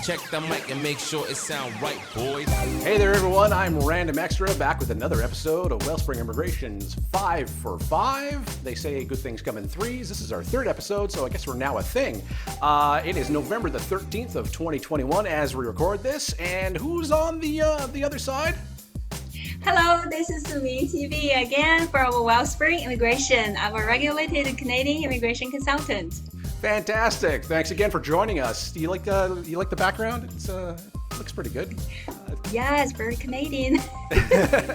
Check the mic and make sure it sound right, boys. Hey there, everyone. I'm Random Extra, back with another episode of Wellspring Immigration's 5 for 5. They say good things come in threes. This is our third episode, so I guess we're now a thing. It is November the 13th of 2021 as we record this, and who's on the other side? Hello, this is Mingqi again from Wellspring Immigration. I'm a regulated Canadian immigration consultant. Fantastic! Thanks again for joining us. Do you like the background? It looks pretty good. Yeah, it's very Canadian.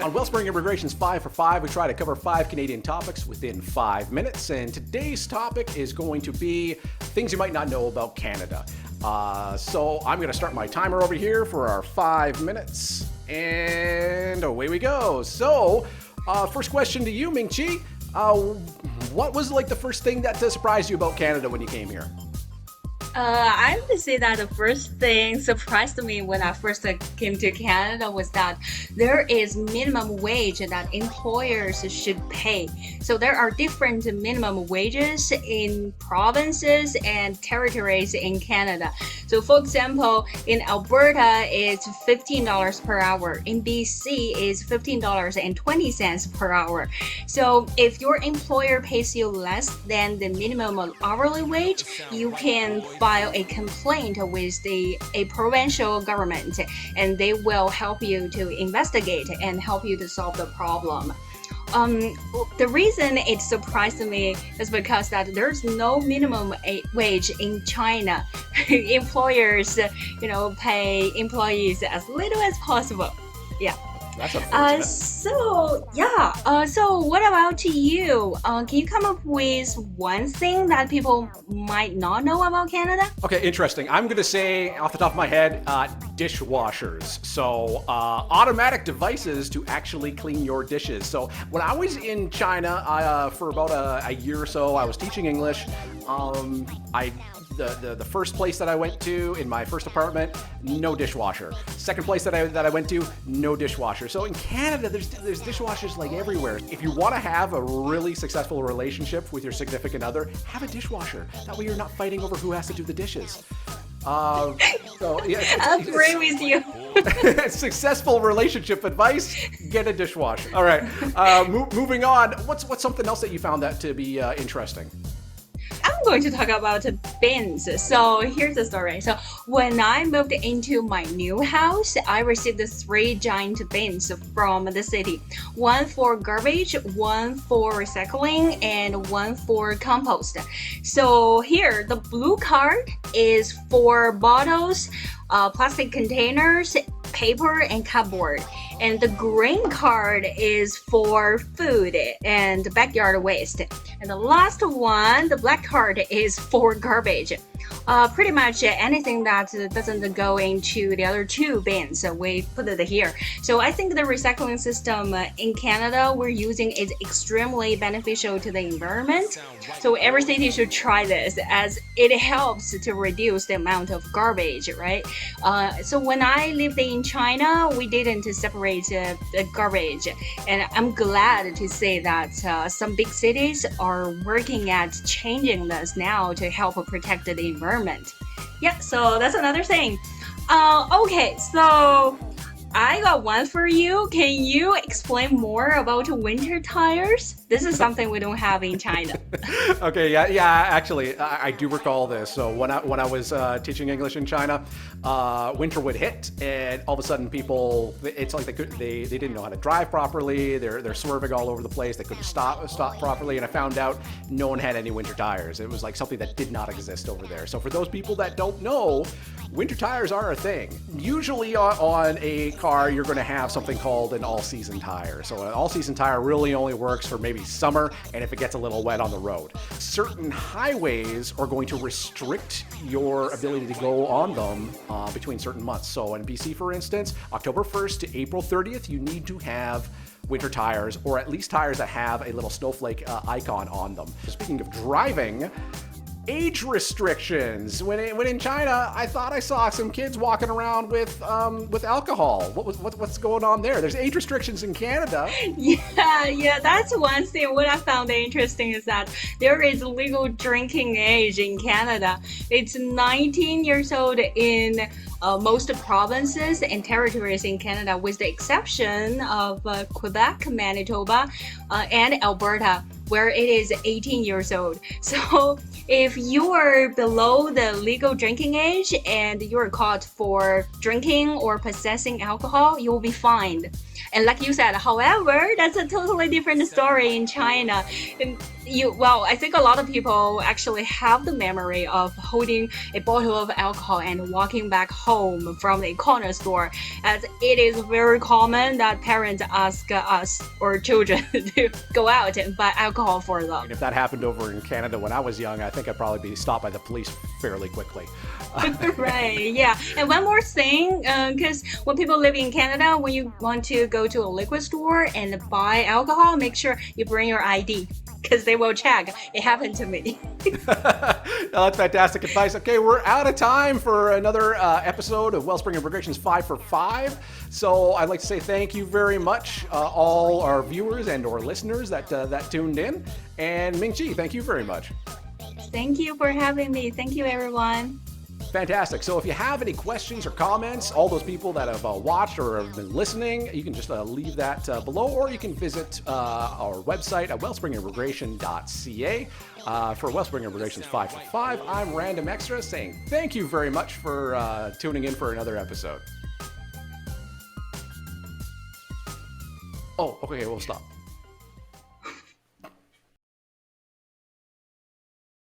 On Wellspring Immigration's 5 for 5, we try to cover 5 Canadian topics within 5 minutes, and today's topic is going to be things you might not know about Canada. So I'm going to start my timer over here for our 5 minutes, and away we go. So, first question to you, Mingqi. What was like the first thing that surprised you about Canada when you came here? I would say that the first thing surprised me when I first came to Canada was that there is minimum wage that employers should pay. So there are different minimum wages in provinces and territories in Canada. So for example, in Alberta, it's $15 per hour. In BC, it's $15.20 per hour. So if your employer pays you less than the minimum hourly wage, you can file a complaint with a provincial government, and they will help you to investigate and help you to solve the problem. The reason it surprised me is because that there's no minimum wage in China. Employers, pay employees as little as possible. Yeah. That's unfortunate. So what about you? Can you come up with one thing that people might not know about Canada? Okay, interesting. I'm going to say off the top of my head, dishwashers. So automatic devices to actually clean your dishes. So when I was in China for about a year or so, I was teaching English. The first place that I went to in my first apartment, no dishwasher. Second place that I went to, no dishwasher. So in Canada, there's dishwashers like everywhere. If you want to have a really successful relationship with your significant other, have a dishwasher. That way you're not fighting over who has to do the dishes. I agree with you. Successful relationship advice: get a dishwasher. All right. Moving on. What's something else that you found that to be interesting? I'm going to talk about bins. So here's the story. So when I moved into my new house, I received 3 giant bins from the city. One for garbage, one for recycling, and one for compost. So here, the blue card is for bottles, plastic containers, paper, and cardboard. And the green card is for food and backyard waste. And the last one, the black card, is for garbage. Pretty much anything that doesn't go into the other 2 bins, we put it here. So I think the recycling system in Canada we're using is extremely beneficial to the environment. So every city should try this, as it helps to reduce the amount of garbage, right? So when I lived in China, we didn't separate the garbage. And I'm glad to say that some big cities are working at changing this now to help protect the environment. Yeah, so that's another thing. Okay, so I got one for you. Can you explain more about winter tires? This is something we don't have in China. Okay, yeah. Actually, I do recall this. So when I was teaching English in China, winter would hit, and all of a sudden, people, it's like they didn't know how to drive properly. They're swerving all over the place. They couldn't stop properly, and I found out no one had any winter tires. It was like something that did not exist over there. So for those people that don't know, winter tires are a thing. Usually on a car, you're going to have something called an all-season tire. So an all-season tire really only works for maybe summer and if it gets a little wet on the road. Certain highways are going to restrict your ability to go on them between certain months. So in BC, for instance, October 1st to April 30th, you need to have winter tires, or at least tires that have a little snowflake icon on them. Speaking of driving, age restrictions. When in China, I thought I saw some kids walking around with alcohol. What's going on there? There's age restrictions in Canada. Yeah, that's one thing. What I found interesting is that there is legal drinking age in Canada. It's 19 years old in most provinces and territories in Canada, with the exception of Quebec, Manitoba, and Alberta, where it is 18 years old. So if you are below the legal drinking age and you're caught for drinking or possessing alcohol, you will be fined. And like you said, however, that's a totally different story in China. And I think a lot of people actually have the memory of holding a bottle of alcohol and walking back home from the corner store, as it is very common that parents ask us or children to go out and buy alcohol for them. And if that happened over in Canada when I was young, I think I'd probably be stopped by the police fairly quickly. Right, yeah. And one more thing, because when people live in Canada, when you want to go to a liquor store and buy alcohol, make sure you bring your ID, because they will check. It happened to me. That's fantastic advice. Okay, we're out of time for another episode of Wellspring Immigration's 5 for 5. So I'd like to say thank you very much, all our viewers and or listeners that tuned in. And Mingqi, thank you very much. Thank you for having me. Thank you, everyone. Fantastic. So if you have any questions or comments, all those people that have watched or have been listening, you can just leave that below, or you can visit our website at wellspringimmigration.ca. For Wellspring Immigration's 5 for 5, I'm Random Extra saying thank you very much for tuning in for another episode. Oh, okay, we'll stop.